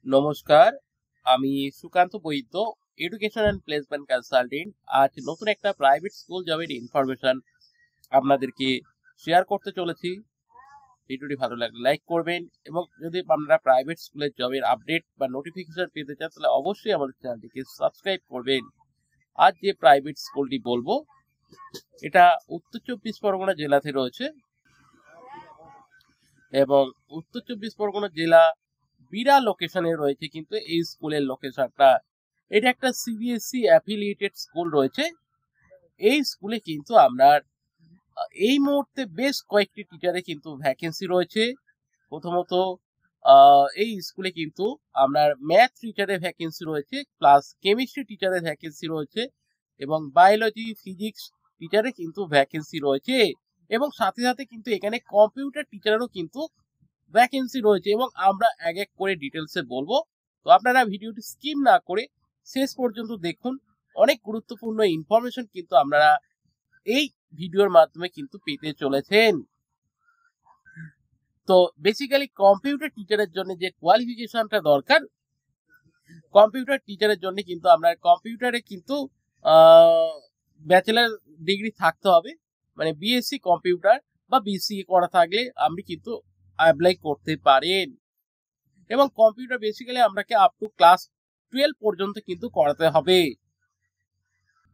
নমস্কার, আমি সুকান্ত বৈদ্য, education and placement consultant. আজ নতুন একটা প্রাইভেট স্কুল জবের ইনফরমেশন আপনাদেরকে শেয়ার করতে চলেছি। ভিডিওটি ভালো লাগলে লাইক করবেন এবং যদি আপনারা প্রাইভেট স্কুলের জবের আপডেট বা নোটিফিকেশন পেতে চান তাহলে অবশ্যই আমাদের চ্যানেলটিকে সাবস্ক্রাইব করবেন। আজ যে প্রাইভেট স্কুলটি বলবো এটা উত্তর চব্বিশ পরগনা জেলাতে রয়েছে এবং উত্তর চব্বিশ পরগনা জেলা বিরা লোকেশনে রয়েছে কিন্তু এই স্কুলের লোকেশনটা। এটা একটা সিবিএসই অ্যাফিলিয়েটেড স্কুল রয়েছে। এই স্কুলে কিন্তু আপনার এই মুহূর্তে বেশ কয়েকটি টিচারে কিন্তু ভ্যাকেন্সি রয়েছে। প্রথমত এই স্কুলে কিন্তু আপনার ম্যাথ টিচারের ভ্যাকেন্সি রয়েছে, প্লাস কেমিস্ট্রি টিচারের ভ্যাকেন্সি রয়েছে এবং বায়োলজি ফিজিক্স টিচারে কিন্তু ভ্যাকেন্সি রয়েছে এবং সাথে সাথে কিন্তু এখানে কম্পিউটার টিচারেরও কিন্তু ভ্যাকেন্সি রয়েছে এবং আমরা এক এক করে ডিটেলসে বলবো। তো আপনারা ভিডিওটি স্কিপ না করে শেষ পর্যন্ত দেখুন। অনেক গুরুত্বপূর্ণ ইনফরমেশন কিন্তু আপনারা এই ভিডিওর মাধ্যমে কিন্তু পেতে চলেছেন। তো বেসিক্যালি কম্পিউটার টিচারের জন্য যে কোয়ালিফিকেশনটা দরকার, কম্পিউটার টিচারের জন্য কিন্তু আপনার কম্পিউটারে কিন্তু ব্যাচেলার ডিগ্রি থাকতে হবে, মানে বিএসসি কম্পিউটার বা বিসিএ করা থাকলে আপনি কিন্তু অ্যাপ্লাই করতে পারেন। এবং কম্পিউটার বেসিক্যালি আপনাকে আপ টু ক্লাস 12 পর্যন্ত কিন্তু করাতে হবে।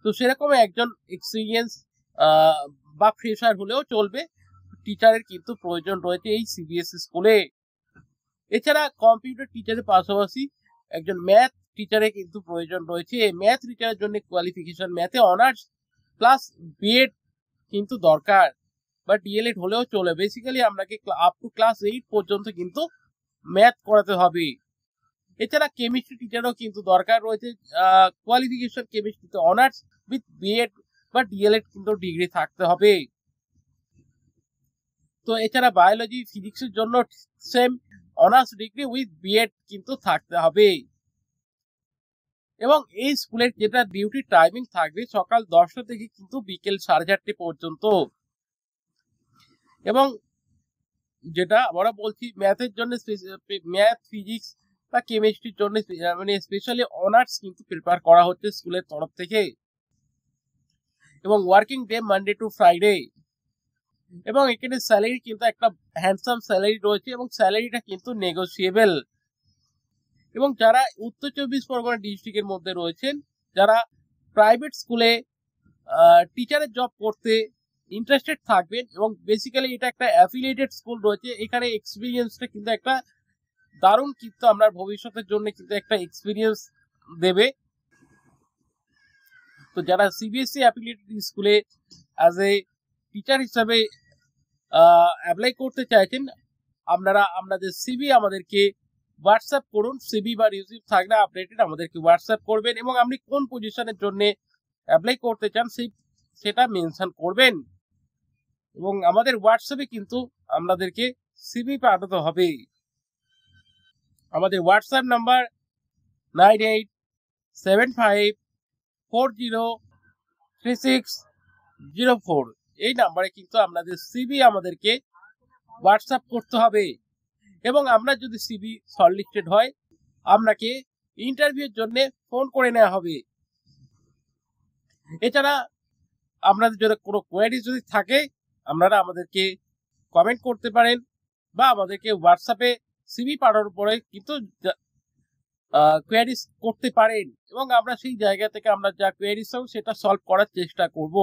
তো সেরকম একজন এক্সপিরিয়েন্স বা ফ্রেশার হলেও চলবে, টিচারের কিন্তু প্রয়োজন রয়েছে এই সিবিএসই স্কুলে। এছাড়া কম্পিউটার টিচারের পাশাপাশি একজন ম্যাথ টিচারের কিন্তু প্রয়োজন রয়েছে। ম্যাথ টিচারের জন্য কোয়ালিফিকেশন ম্যাথে অনার্স প্লাস বিএড কিন্তু দরকার, বা ডিএলএড হলেও চলে। বেসিক্যালি আপনাকে আপ টু ক্লাস 8 পর্যন্ত কিন্তু ম্যাথ করাতে হবে। এছাড়া কেমিস্ট্রি টিচারও কিন্তু দরকার রয়েছে। কোয়ালিফিকেশন কেমিস্ট্রিতে অনার্স উইথ বিএড বা ডিএলএড কিন্তু ডিগ্রি থাকতে হবে। তো এছাড়া বায়োলজি ফিজিক্সের জন্য same honours degree with B Ed কিন্তু থাকতে হবে। এবং এই স্কুলের যেটা ডিউটি টাইমিং থাকবে সকাল 10টা থেকে কিন্তু বিকেল 4:30 পর্যন্ত। এবং যেটা আমরা বলছি ম্যাথের জন্য, ম্যাথ ফিজিক্স বা কেমিস্ট্রির জন্য মানে স্পেশালি অনার্স কিন্তু প্রিপেয়ার করা হচ্ছে স্কুলের তরফ থেকে। এবং working day Monday to Friday. এবং এখানে স্যালারি কিন্তু একটা হ্যান্ডসাম স্যালারি রয়েছে এবং স্যালারিটা কিন্তু নেগোসিয়েবল। এবং যারা উত্তর চব্বিশ পরগনা ডিস্ট্রিক্টের মধ্যে রয়েছেন, যারা প্রাইভেট স্কুলে টিচারের জব করতে ইন্টারেস্টেড থাকবেন এবং বেসিক্যালি এটা একটা অ্যাফিলিয়েটেড স্কুল রয়েছে, এখানে এক্সপিরিয়েন্সটা কিন্তু একটা দারুণ কিন্তু আপনার ভবিষ্যতের জন্য কিন্তু একটা এক্সপিরিয়েন্স দেবে। তো যারা সিবিএসসি অ্যাফিলিয়েটেড স্কুলে অ্যাজ এ টিচার হিসাবে অ্যাপ্লাই করতে চাইছেন, আপনারা আপনাদের সিভি আমাদেরকে হোয়াটসঅ্যাপ করুন। সিভি বা রিসিভ থাকলে আপডেটেড আমাদেরকে হোয়াটসঅ্যাপ করবেন এবং আপনি কোন পজিশনের জন্য অ্যাপ্লাই করতে চান সেটা মেনশন করবেন এবং আমাদের হোয়াটসঅ্যাপে কিন্তু আপনাদেরকে সিভি পাঠাতে হবে। আমাদের হোয়াটসঅ্যাপ নাম্বার 9875403604। এই নাম্বারে কিন্তু আপনাদের সিভি আমাদেরকে হোয়াটসঅ্যাপ করতে হবে এবং আমরা যদি সিভি শর্টলিস্টেড হয় আপনাকে ইন্টারভিউর জন্য ফোন করে নেওয়া হবে। এছাড়া আপনাদের যদি কোনো কোয়ারি যদি থাকে আপনারা আমাদেরকে কমেন্ট করতে পারেন বা আমাদেরকে হোয়াটসঅ্যাপে সিভি পাঠানোর পরে কিন্তু কোয়ারিজ করতে পারেন এবং আমরা সেই জায়গা থেকে আমরা যা কোয়ারিজ হবে সেটা সলভ করার চেষ্টা করব।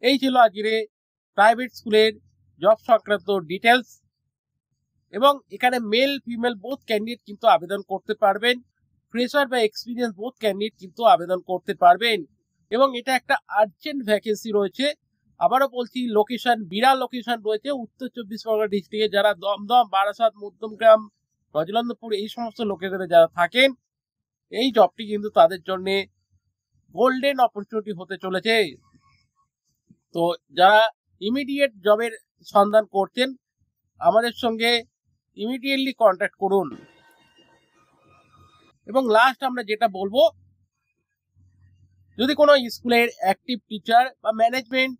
এই ছিল আজকের প্রাইভেট স্কুলের জব সংক্রান্ত ডিটেলস। এবং এখানে মেল ফিমেল বোথ ক্যান্ডিডেট কিন্তু আবেদন করতে পারবেন, ফ্রেশার বা এক্সপিরিয়েন্স বোথ ক্যান্ডিডেট কিন্তু আবেদন করতে পারবেন। এবং এটা একটা আর্জেন্ট ভ্যাকেন্সি রয়েছে। আবারও বলছি, লোকেশন বিরা লোকেশন রয়েছে উত্তর চব্বিশ পরগনা ডিস্ট্রিক্টে। যারা দমদম, বারাসাত, মধ্যমগ্রাম, মজলন্দপুর এই সমস্ত লোকেশনে যারা থাকেন, এই জবটি কিন্তু তাদের জন্য গোল্ডেন অপরচুনিটি হতে চলেছে। তো যারা ইমিডিয়েট জবের সন্ধান করছেন আমাদের সঙ্গে ইমিডিয়েটলি কন্ট্যাক্ট করুন। এবং লাস্ট আমরা যেটা বলবো, যদি কোনো স্কুলের অ্যাক্টিভ টিচার বা ম্যানেজমেন্ট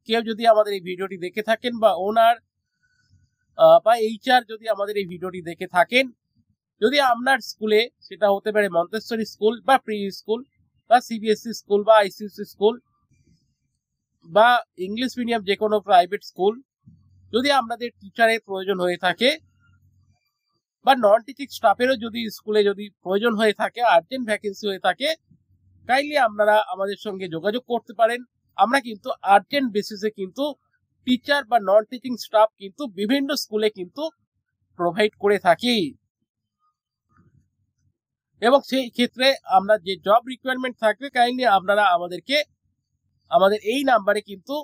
কেউ যদি আমাদের এই ভিডিওটি দেখে থাকেন বা ওনার বা এইচআর যদি আমাদের এই ভিডিওটি দেখে থাকেন, যদি আপনার স্কুলে, সেটা হতে পারে মন্তেশ্বরী স্কুল বা প্রি স্কুল বা সিবিএসই স্কুল বা আইসিএসসি স্কুল বা ইংলিশ মিডিয়াম যে কোনো প্রাইভেট স্কুল, যদি আপনাদের টিচারের প্রয়োজন হয়ে থাকে বা নন টিচিং স্টাফেরও যদি স্কুলে যদি প্রয়োজন হয়ে থাকে, আর্জেন্ট ভ্যাকেন্সি হয়ে থাকে, কাইন্ডলি আপনারা আমাদের সঙ্গে যোগাযোগ করতে পারেন। আমরা কিন্তু আর্জেন্ট বেসিসে কিন্তু টিচার বা নন টিচিং স্টাফ কিন্তু বিভিন্ন স্কুলে কিন্তু প্রোভাইড করে থাকি। এবং সেই ক্ষেত্রে আমরা যে জব রিকোয়ারমেন্ট থাকবে, কাইন্ডলি আপনারা আমাদেরকে আমাদের এই নাম্বারে কিন্তু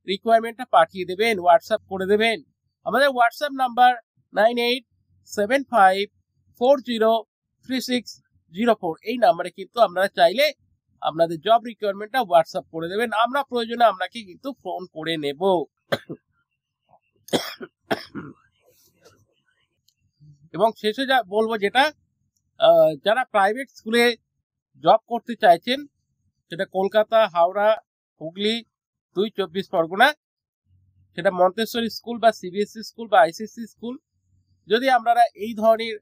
রিকোয়ারমেন্টটা পাঠিয়ে দেবেন, হোয়াটসঅ্যাপ করে দেবেন। আমাদের হোয়াটসঅ্যাপ নাম্বার 9875403604। এই নাম্বারে কিন্তু আপনারা চাইলে আপনাদের জব রিকোয়ারমেন্টটা হোয়াটসঅ্যাপ করে দেবেন, আমরা প্রয়োজনে আপনাকে কিন্তু ফোন করে নেব। এবং শেষে যা বলবো, যেটা যারা প্রাইভেট স্কুলে জব করতে চাইছেন, সেটা কলকাতা, হাওড়া, হুগলি, 2 চব্বিশ পরগনা, সেটা মন্তেশ্বরী স্কুল বা সিবিএসই স্কুল বা আইসিএসসি স্কুল, যদি আপনারা এই ধরনের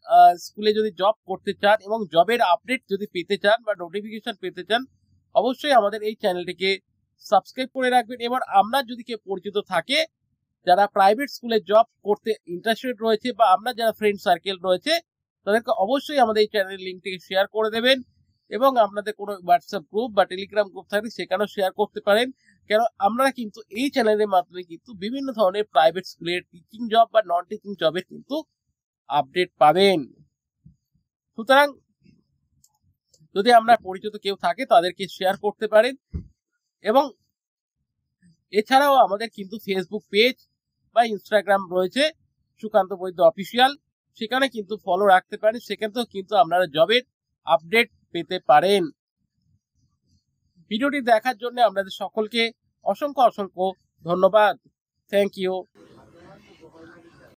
স্কুলে যদি জব করতে চান এবং জবের আপডেট যদি পেতে চান বা নোটিফিকেশন পেতে চান, অবশ্যই আমাদের এই চ্যানেলটিকে সাবস্ক্রাইব করে রাখবেন। এবার আপনার যদি কেউ পরিচিত থাকে যারা প্রাইভেট স্কুলে জব করতে ইন্টারেস্টেড রয়েছে বা আপনার যারা ফ্রেন্ড সার্কেল রয়েছে, তাদেরকে অবশ্যই আমাদের এই চ্যানেলের লিঙ্কটিকে শেয়ার করে দেবেন। এবং আপনাদের কোনো হোয়াটসঅ্যাপ গ্রুপ বা টেলিগ্রাম গ্রুপ থাকলে সেখানেও শেয়ার করতে পারেন, কেন আমরা কিন্তু এই চ্যানেলের মাধ্যমে কিন্তু বিভিন্ন ধরনের প্রাইভেট স্কুলের টিচিং জব বা নন টিচিং জবের কিন্তু আপডেট পাবেন। সুতরাং যদি আপনার পরিচিত কেউ থাকে তাদেরকে শেয়ার করতে পারেন। এবং এছাড়াও আমাদের কিন্তু ফেসবুক পেজ বা ইনস্টাগ্রাম রয়েছে, সুকান্ত বৈদ্য অফিসিয়াল, সেখানে কিন্তু ফলো রাখতে পারেন, সেখানেও কিন্তু আপনারা জবের আপডেট পেতে পারেন। ভিডিওটি দেখার জন্য আপনাদের সকলকে অসংখ্য অসংখ্য ধন্যবাদ। Thank you.